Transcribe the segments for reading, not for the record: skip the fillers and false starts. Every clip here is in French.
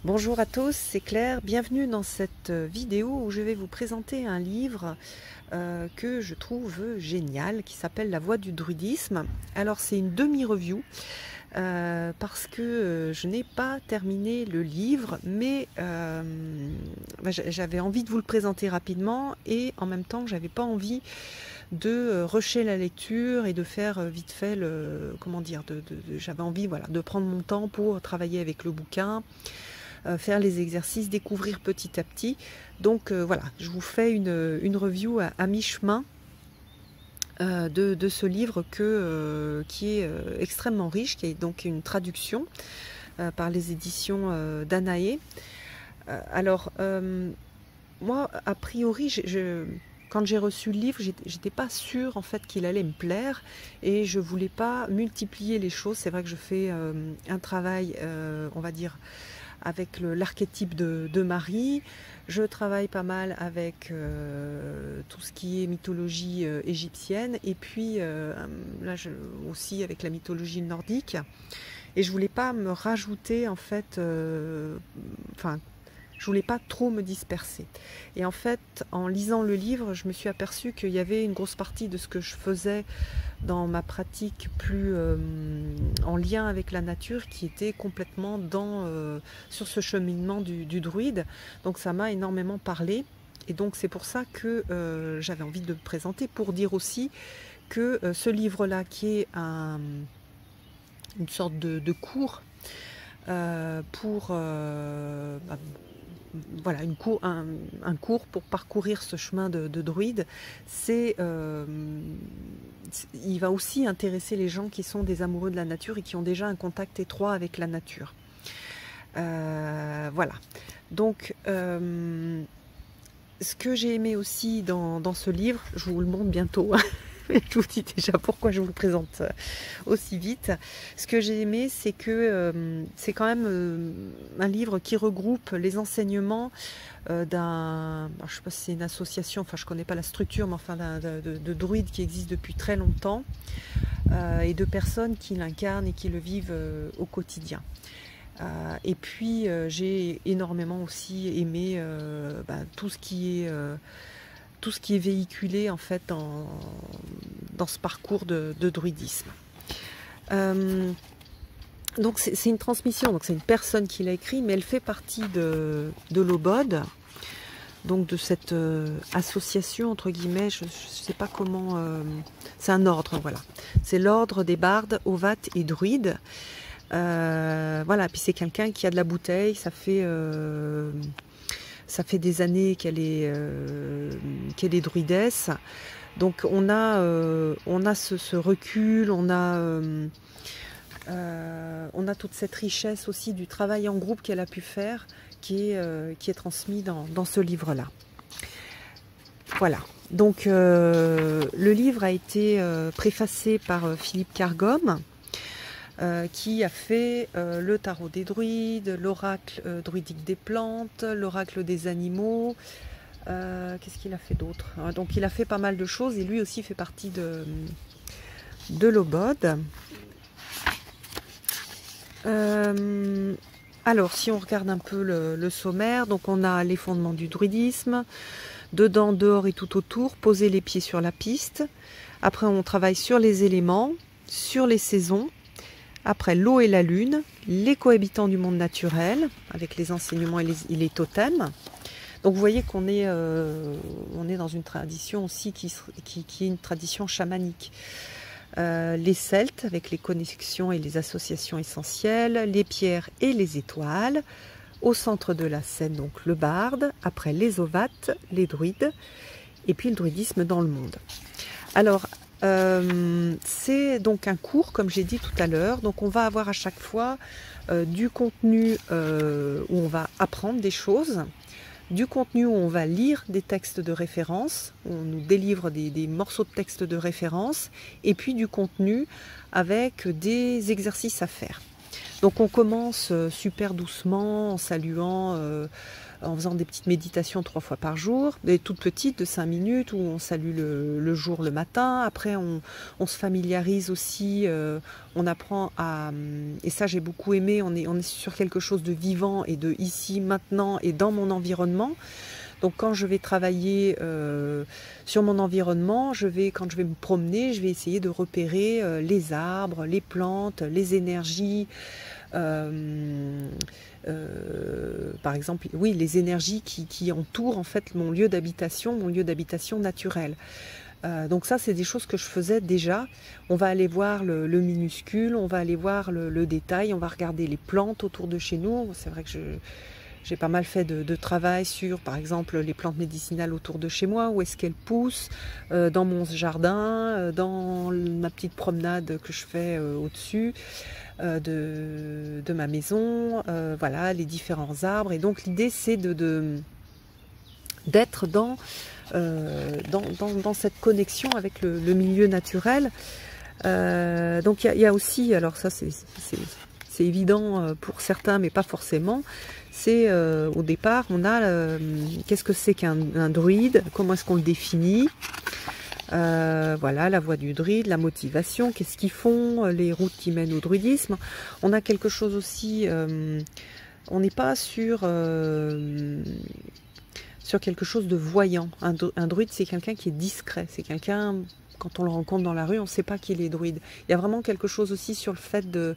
Bonjour à tous, c'est Claire. Bienvenue dans cette vidéo où je vais vous présenter un livre que je trouve génial, qui s'appelle La Voie du druidisme. Alors c'est une demi-review parce que je n'ai pas terminé le livre, mais j'avais envie de vous le présenter rapidement et en même temps j'avais pas envie de rusher la lecture et de faire vite fait j'avais envie de prendre mon temps pour travailler avec le bouquin, faire les exercices, découvrir petit à petit. Donc voilà, je vous fais une review à mi-chemin de ce livre qui est extrêmement riche, qui est donc une traduction par les éditions Danaé. Moi, a priori, quand j'ai reçu le livre, j'étais pas sûre en fait qu'il allait me plaire et je voulais pas multiplier les choses. C'est vrai que je fais un travail, on va dire, avec l'archétype de Marie. Je travaille pas mal avec tout ce qui est mythologie égyptienne et puis aussi avec la mythologie nordique. Et je voulais pas me rajouter en fait, je voulais pas trop me disperser. Et en fait, en lisant le livre, je me suis aperçue qu'il y avait une grosse partie de ce que je faisais dans ma pratique plus en lien avec la nature qui était complètement sur ce cheminement du druide. Donc ça m'a énormément parlé. Et donc c'est pour ça que j'avais envie de me présenter pour dire aussi que ce livre-là, qui est une sorte de cours un cours pour parcourir ce chemin de druide, il va aussi intéresser les gens qui sont des amoureux de la nature et qui ont déjà un contact étroit avec la nature. Voilà. Donc, ce que j'ai aimé aussi dans ce livre, je vous le montre bientôt, je vous dis déjà pourquoi je vous le présente aussi vite. Ce que j'ai aimé, c'est que c'est quand même un livre qui regroupe les enseignements je ne sais pas si c'est une association, enfin je ne connais pas la structure, mais enfin de druides qui existe depuis très longtemps et de personnes qui l'incarnent et qui le vivent au quotidien. Et puis j'ai énormément aussi aimé tout ce qui est véhiculé en fait dans ce parcours de druidisme. Donc c'est une transmission, donc c'est une personne qui l'a écrit, mais elle fait partie de l'Obod, donc de cette association entre guillemets, je ne sais pas comment, c'est un ordre, voilà. C'est l'ordre des bardes, ovates et druides. Voilà, puis c'est quelqu'un qui a de la bouteille, ça fait des années qu'elle est druidesse. Donc on a ce recul, on a toute cette richesse aussi du travail en groupe qu'elle a pu faire, qui est transmis dans ce livre-là. Voilà. Donc le livre a été préfacé par Philippe Cargom, qui a fait le tarot des druides, l'oracle druidique des plantes, l'oracle des animaux. Qu'est-ce qu'il a fait d'autre? Donc il a fait pas mal de choses et lui aussi fait partie de l'Obod. Alors si on regarde un peu le sommaire, donc on a les fondements du druidisme, dedans, dehors et tout autour, poser les pieds sur la piste. Après on travaille sur les éléments, sur les saisons. Après l'eau et la lune, les cohabitants du monde naturel, avec les enseignements et les totems. Donc vous voyez qu'on est, on est dans une tradition aussi qui est une tradition chamanique. Les Celtes, avec les connexions et les associations essentielles, les pierres et les étoiles. Au centre de la scène, donc le barde, après les ovates, les druides, et puis le druidisme dans le monde. Alors, c'est donc un cours, comme j'ai dit tout à l'heure. Donc on va avoir à chaque fois du contenu où on va apprendre des choses, du contenu où on va lire des textes de référence, où on nous délivre des morceaux de textes de référence, et puis du contenu avec des exercices à faire. Donc on commence super doucement en saluant en faisant des petites méditations 3 fois par jour, des toutes petites de 5 minutes où on salue le jour le matin. Après on se familiarise aussi, on apprend à, et ça j'ai beaucoup aimé, on est sur quelque chose de vivant et de ici, maintenant et dans mon environnement. Donc quand je vais travailler sur mon environnement, quand je vais me promener, je vais essayer de repérer les arbres, les plantes, les énergies, par exemple, oui, les énergies qui entourent en fait mon lieu d'habitation naturel. Donc ça, c'est des choses que je faisais déjà. On va aller voir le minuscule, on va aller voir le détail, on va regarder les plantes autour de chez nous. C'est vrai que j'ai pas mal fait de travail sur, par exemple, les plantes médicinales autour de chez moi, où est-ce qu'elles poussent, dans mon jardin, dans ma petite promenade que je fais au-dessus de ma maison, voilà, les différents arbres. Et donc l'idée, c'est d'être dans cette connexion avec le milieu naturel. Donc il y a aussi, alors ça c'est évident pour certains, mais pas forcément. C'est au départ, on a qu'est-ce que c'est qu'un druide, comment est-ce qu'on le définit, voilà, la voie du druide, la motivation, qu'est-ce qu'ils font, les routes qui mènent au druidisme. On a quelque chose aussi, on n'est pas sur quelque chose de voyant. Un druide, c'est quelqu'un qui est discret, c'est quelqu'un, quand on le rencontre dans la rue, on ne sait pas qu'il est druide. Il y a vraiment quelque chose aussi sur le fait de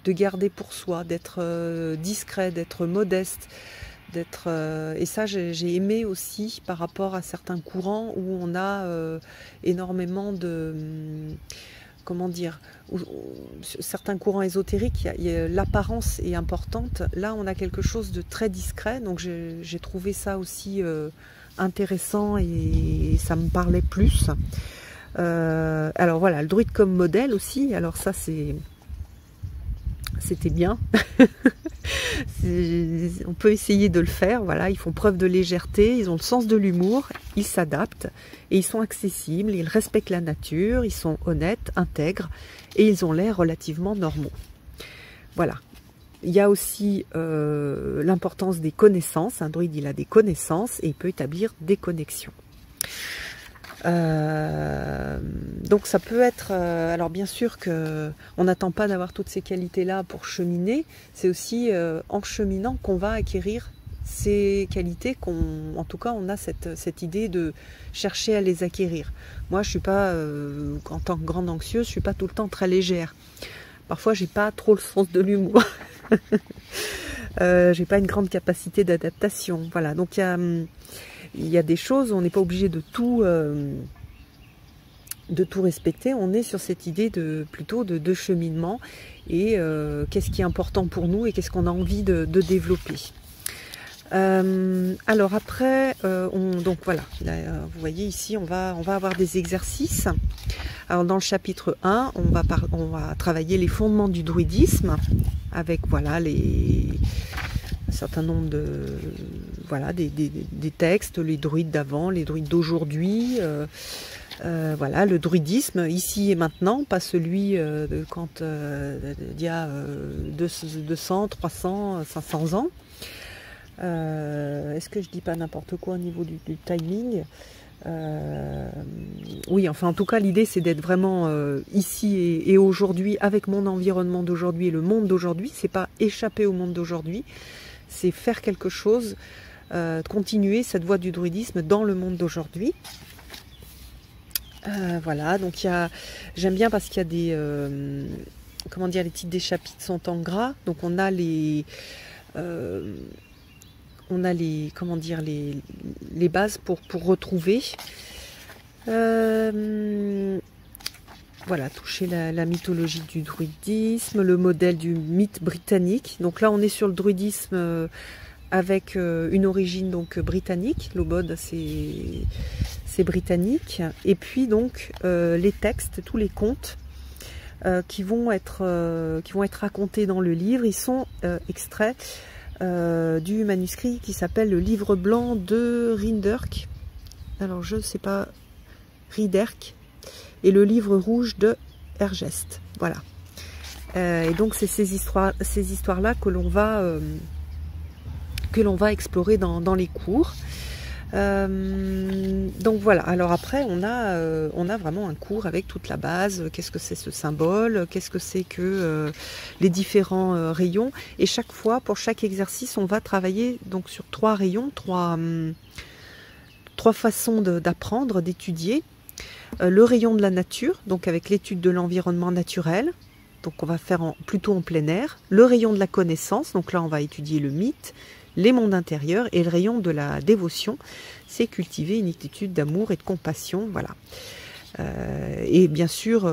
garder pour soi, d'être discret, d'être modeste, et ça j'ai aimé aussi par rapport à certains courants où on a énormément de, comment dire, certains courants ésotériques, l'apparence est importante. Là, on a quelque chose de très discret, donc j'ai trouvé ça aussi intéressant et ça me parlait plus. Alors voilà, le druide comme modèle aussi, alors ça c'était bien. On peut essayer de le faire, voilà, ils font preuve de légèreté, ils ont le sens de l'humour, ils s'adaptent et ils sont accessibles, ils respectent la nature, ils sont honnêtes, intègres et ils ont l'air relativement normaux. Voilà. Il y a aussi l'importance des connaissances. Un druide, il a des connaissances et il peut établir des connexions. Donc ça peut être, alors bien sûr que on n'attend pas d'avoir toutes ces qualités-là pour cheminer, c'est aussi en cheminant qu'on va acquérir ces qualités, en tout cas on a cette idée de chercher à les acquérir. Moi je suis pas, en tant que grande anxieuse, je suis pas tout le temps très légère. Parfois j'ai pas trop le sens de l'humour. J'ai pas une grande capacité d'adaptation. Voilà, donc il y a des choses, on n'est pas obligé de tout respecter. On est sur cette idée plutôt de cheminement et qu'est-ce qui est important pour nous et qu'est-ce qu'on a envie de développer. Alors après, donc voilà, là, vous voyez ici, on va avoir des exercices. Alors dans le chapitre 1, on va travailler les fondements du druidisme avec voilà un certain nombre de des textes, les druides d'avant, les druides d'aujourd'hui, voilà, le druidisme ici et maintenant, pas celui quand il y a 200, 300, 500 ans. Est-ce que je dis pas n'importe quoi au niveau du timing? Oui, enfin en tout cas l'idée c'est d'être vraiment ici et aujourd'hui avec mon environnement d'aujourd'hui et le monde d'aujourd'hui. C'est pas échapper au monde d'aujourd'hui, c'est faire quelque chose, continuer cette voie du druidisme dans le monde d'aujourd'hui. Voilà, donc j'aime bien parce qu'il y a des comment dire, les titres des chapitres sont en gras, donc on a les comment dire, les bases pour retrouver. Voilà, toucher la mythologie du druidisme, le modèle du mythe britannique. Donc là, on est sur le druidisme avec une origine donc britannique. L'Obode, c'est britannique. Et puis donc les textes, tous les contes qui vont être racontés dans le livre, ils sont extraits du manuscrit qui s'appelle le livre blanc de Rinderk. Alors je ne sais pas, Rinderk, et le livre rouge de Hergest. Voilà. Et donc c'est ces histoires-là que l'on va que l'on va explorer dans les cours. Donc voilà, alors après on a vraiment un cours avec toute la base, qu'est-ce que c'est ce symbole, qu'est-ce que c'est que les différents rayons, et chaque fois, pour chaque exercice, on va travailler donc sur 3 rayons, trois façons d'apprendre, d'étudier. Le rayon de la nature, donc avec l'étude de l'environnement naturel, donc on va faire plutôt en plein air. Le rayon de la connaissance, donc là on va étudier le mythe, les mondes intérieurs, et le rayon de la dévotion, c'est cultiver une attitude d'amour et de compassion, voilà. Et bien sûr,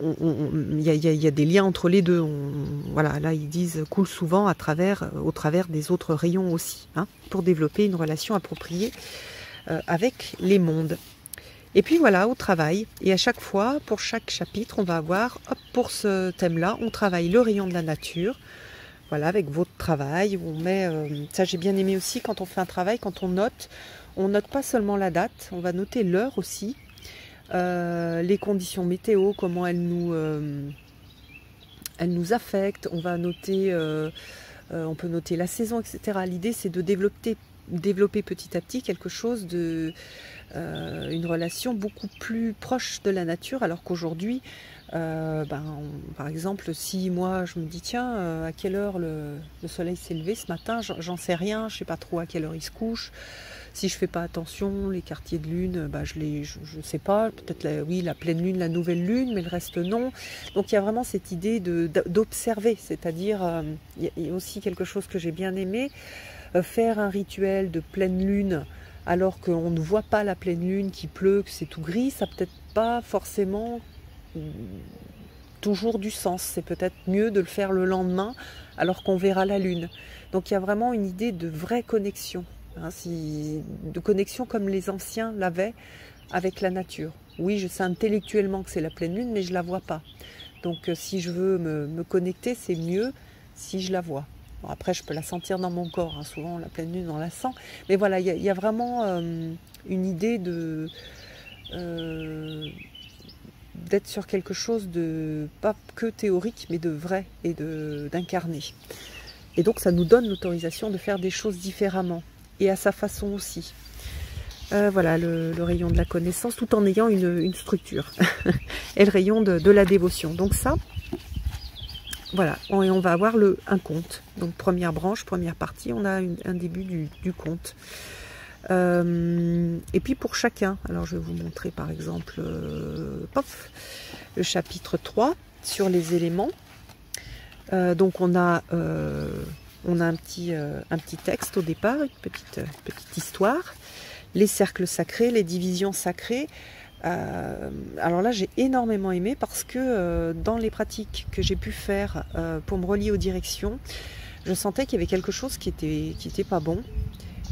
il y a des liens entre les deux. Voilà, là ils disent coule souvent au travers des autres rayons aussi, hein, pour développer une relation appropriée avec les mondes. Et puis voilà, au travail, et à chaque fois, pour chaque chapitre, on va avoir, hop, pour ce thème-là, on travaille le rayon de la nature. Voilà, avec votre travail, on met, ça j'ai bien aimé aussi quand on fait un travail, quand on note pas seulement la date, on va noter l'heure aussi, les conditions météo, comment elles nous affectent, on va noter, on peut noter la saison, etc. L'idée c'est de développer petit à petit quelque chose une relation beaucoup plus proche de la nature, alors qu'aujourd'hui, par exemple, si moi je me dis tiens, à quelle heure le soleil s'est levé ce matin, j'en sais rien, je sais pas trop à quelle heure il se couche. Si je fais pas attention, les quartiers de lune, je sais pas, peut-être oui, la pleine lune, la nouvelle lune, mais le reste non. Donc il y a vraiment cette idée d'observer, c'est-à-dire il y a aussi quelque chose que j'ai bien aimé, faire un rituel de pleine lune alors qu'on ne voit pas la pleine lune, qu'il pleut, que c'est tout gris, ça peut-être pas forcément toujours du sens. C'est peut-être mieux de le faire le lendemain alors qu'on verra la lune. Donc il y a vraiment une idée de vraie connexion, hein, de connexion comme les anciens l'avaient avec la nature. Oui, je sais intellectuellement que c'est la pleine lune, mais je ne la vois pas. Donc si je veux me connecter, c'est mieux si je la vois. Bon, après, je peux la sentir dans mon corps, hein. Souvent la pleine lune, on la sent. Mais voilà, il y a vraiment une idée d'être sur quelque chose de pas que théorique, mais de vrai et d'incarné. Et donc ça nous donne l'autorisation de faire des choses différemment, et à sa façon aussi. Voilà, le rayon de la connaissance, tout en ayant une structure. Et le rayon de la dévotion. Donc ça, voilà, on va avoir un conte. Donc première branche, première partie, on a un début du conte. Et puis pour chacun, alors je vais vous montrer par exemple le chapitre 3 sur les éléments. Donc on a un petit texte au départ, une petite histoire, les cercles sacrés, les divisions sacrées. Alors là j'ai énormément aimé parce que dans les pratiques que j'ai pu faire pour me relier aux directions, je sentais qu'il y avait quelque chose qui était pas bon.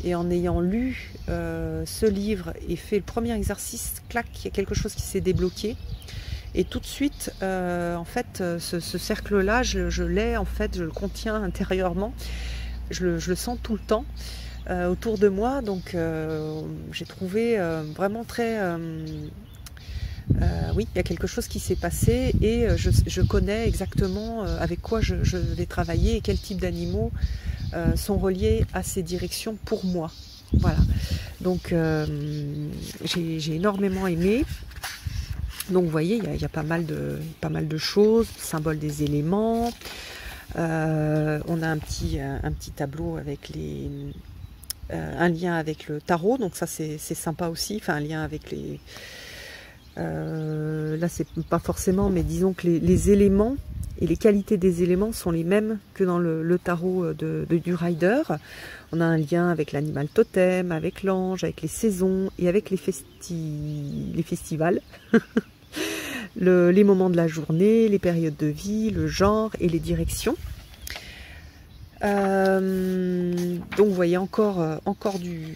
Et en ayant lu ce livre et fait le premier exercice, clac, il y a quelque chose qui s'est débloqué. Et tout de suite, en fait, ce cercle-là, je l'ai, en fait, je le contiens intérieurement. Je le sens tout le temps autour de moi. Donc, j'ai trouvé vraiment très... oui, il y a quelque chose qui s'est passé et je connais exactement avec quoi je vais travailler et quel type d'animaux sont reliés à ces directions pour moi. Voilà. Donc j'ai énormément aimé. Donc vous voyez, il y a pas mal de choses, symbole des éléments. On a un petit tableau avec un lien avec le tarot, donc ça c'est sympa aussi. Enfin, un lien avec les... là c'est pas forcément, mais disons que les éléments et les qualités des éléments sont les mêmes que dans le tarot du Rider. On a un lien avec l'animal totem, avec l'ange, avec les saisons et avec les festivals. Les moments de la journée, les périodes de vie, le genre et les directions. Donc vous voyez encore du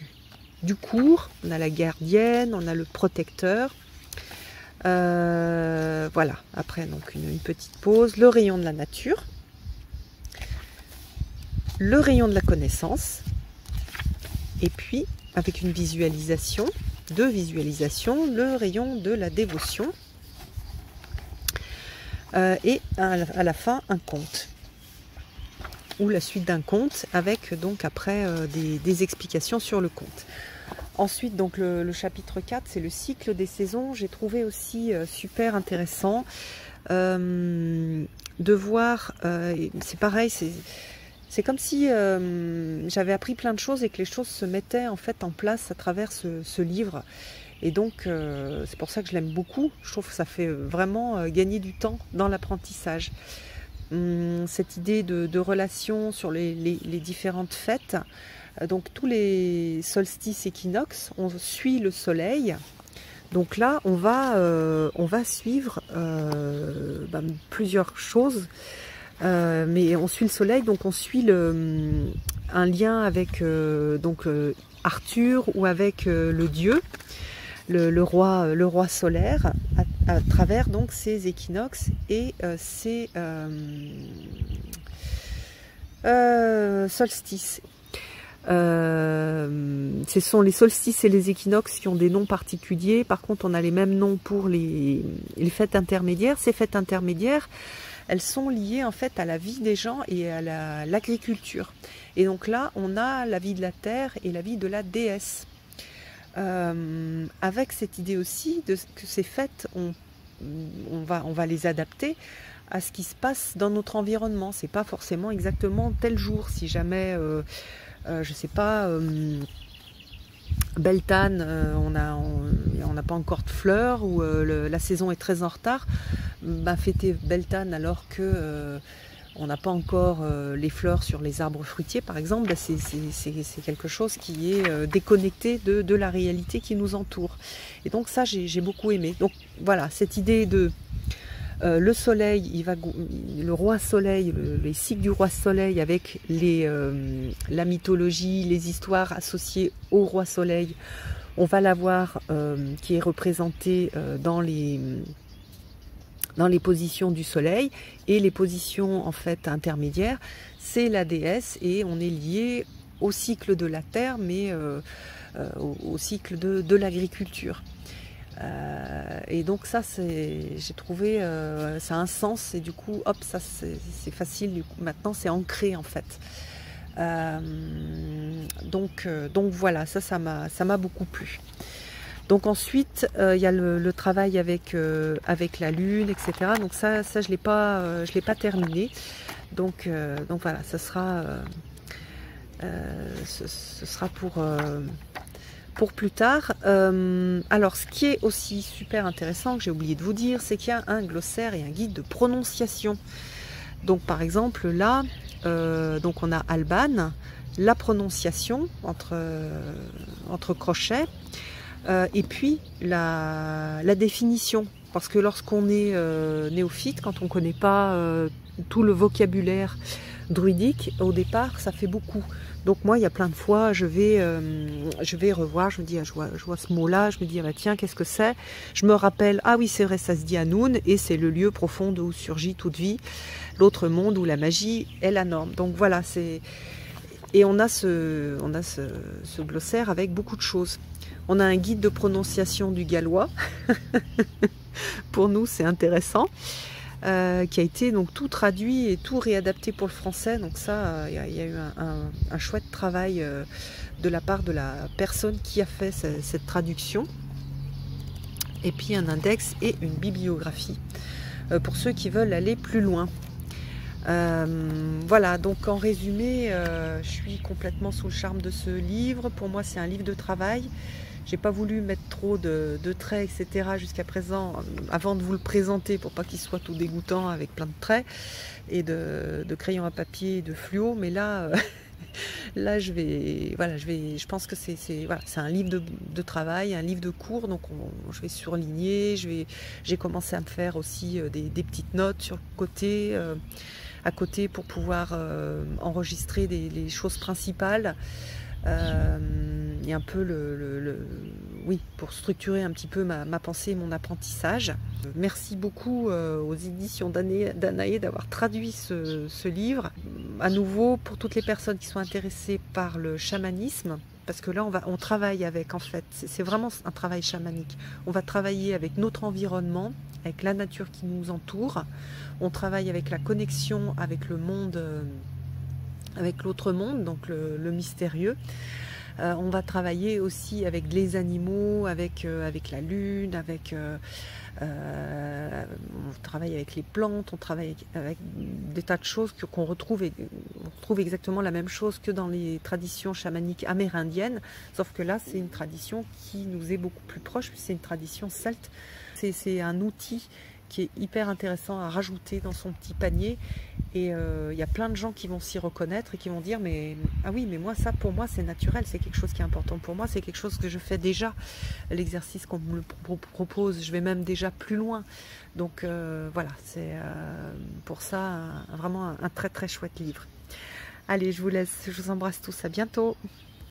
cours. On a la gardienne, on a le protecteur. Voilà, après donc une petite pause, le rayon de la nature, le rayon de la connaissance, et puis avec une visualisation, le rayon de la dévotion, et à la fin un conte. ou la suite d'un conte, avec donc après des explications sur le conte. Ensuite, donc le chapitre 4, c'est le cycle des saisons. J'ai trouvé aussi super intéressant de voir, c'est pareil, c'est comme si j'avais appris plein de choses et que les choses se mettaient en fait en place à travers ce livre. Et donc, c'est pour ça que je l'aime beaucoup. Je trouve que ça fait vraiment gagner du temps dans l'apprentissage. Cette idée de relation sur les différentes fêtes. Donc, tous les solstices équinoxes, on suit le soleil. Donc là, on va suivre plusieurs choses. Mais on suit le soleil, donc on suit un lien avec Arthur ou avec le dieu. Le roi solaire à travers donc ces équinoxes et ces solstices. Ce sont les solstices et les équinoxes qui ont des noms particuliers. Par contre, on a les mêmes noms pour les fêtes intermédiaires. Ces fêtes intermédiaires, elles sont liées en fait à la vie des gens et à l'agriculture. Et donc là, on a la vie de la terre et la vie de la déesse. Avec cette idée aussi que ces fêtes, on va les adapter à ce qui se passe dans notre environnement. C'est pas forcément exactement tel jour. Si jamais, je sais pas, Beltane, on n'a pas encore de fleurs ou la saison est très en retard, fêter Beltane alors que on n'a pas encore les fleurs sur les arbres fruitiers, par exemple, c'est quelque chose qui est déconnecté de la réalité qui nous entoure. Et donc ça, j'ai beaucoup aimé. Donc voilà, cette idée de le soleil, le roi soleil, les cycles du roi soleil avec la mythologie, les histoires associées au roi soleil, on va l'avoir qui est représentée dans les positions du soleil, et les positions en fait intermédiaires, c'est la déesse, et on est lié au cycle de la terre, mais au cycle de l'agriculture. Et donc ça, j'ai trouvé, ça a un sens, et du coup, hop, ça c'est facile, du coup, maintenant c'est ancré en fait. Donc voilà, ça m'a beaucoup plu. Donc ensuite, il y a le travail avec la lune, etc. Donc ça je l'ai pas terminé. Donc voilà, ce sera pour plus tard. Alors, ce qui est aussi super intéressant, que j'ai oublié de vous dire, c'est qu'il y a un glossaire et un guide de prononciation. Donc par exemple là, donc on a Alban, la prononciation entre crochets. Et puis la définition, parce que lorsqu'on est néophyte, quand on ne connaît pas tout le vocabulaire druidique, au départ ça fait beaucoup. Donc moi il y a plein de fois je vais revoir, je me dis je vois ce mot là, je me dis tiens, qu'est-ce que c'est, je me rappelle, ah oui c'est vrai, ça se dit Anoun, et c'est le lieu profond d'où surgit toute vie, l'autre monde où la magie est la norme. Donc voilà, et on a ce glossaire avec beaucoup de choses. On a un guide de prononciation du gallois. Pour nous, c'est intéressant. Qui a été donc tout traduit et tout réadapté pour le français. Donc ça, il y a eu un chouette travail de la part de la personne qui a fait cette traduction. Et puis un index et une bibliographie pour ceux qui veulent aller plus loin. Voilà, donc en résumé, je suis complètement sous le charme de ce livre. Pour moi, c'est un livre de travail. J'ai pas voulu mettre trop de traits, etc. jusqu'à présent, avant de vous le présenter, pour pas qu'il soit tout dégoûtant avec plein de traits et de crayons à papier et de fluo. Mais là, là je pense que c'est un livre de travail, un livre de cours. Donc je vais surligner, j'ai commencé à me faire aussi des petites notes sur le côté, à côté, pour pouvoir enregistrer les choses principales. Et un peu pour structurer un petit peu ma pensée et mon apprentissage. Merci beaucoup aux éditions Danaé d'avoir traduit ce livre. À nouveau, pour toutes les personnes qui sont intéressées par le chamanisme, parce que là on travaille avec, en fait, c'est vraiment un travail chamanique. On va travailler avec notre environnement, avec la nature qui nous entoure. On travaille avec la connexion avec le monde avec l'autre monde, donc le mystérieux. On va travailler aussi avec les animaux, avec la lune, on travaille avec les plantes, on travaille avec des tas de choses qu'on retrouve, on retrouve exactement la même chose que dans les traditions chamaniques amérindiennes, sauf que là c'est une tradition qui nous est beaucoup plus proche, c'est une tradition celte. C'est un outil qui est hyper intéressant à rajouter dans son petit panier, et il y a plein de gens qui vont s'y reconnaître et qui vont dire mais ah oui, mais moi ça, pour moi c'est naturel, c'est quelque chose qui est important pour moi, c'est quelque chose que je fais déjà, l'exercice qu'on me propose, je vais même déjà plus loin, donc voilà, c'est pour ça vraiment un très très chouette livre. Allez, je vous laisse, je vous embrasse tous, à bientôt.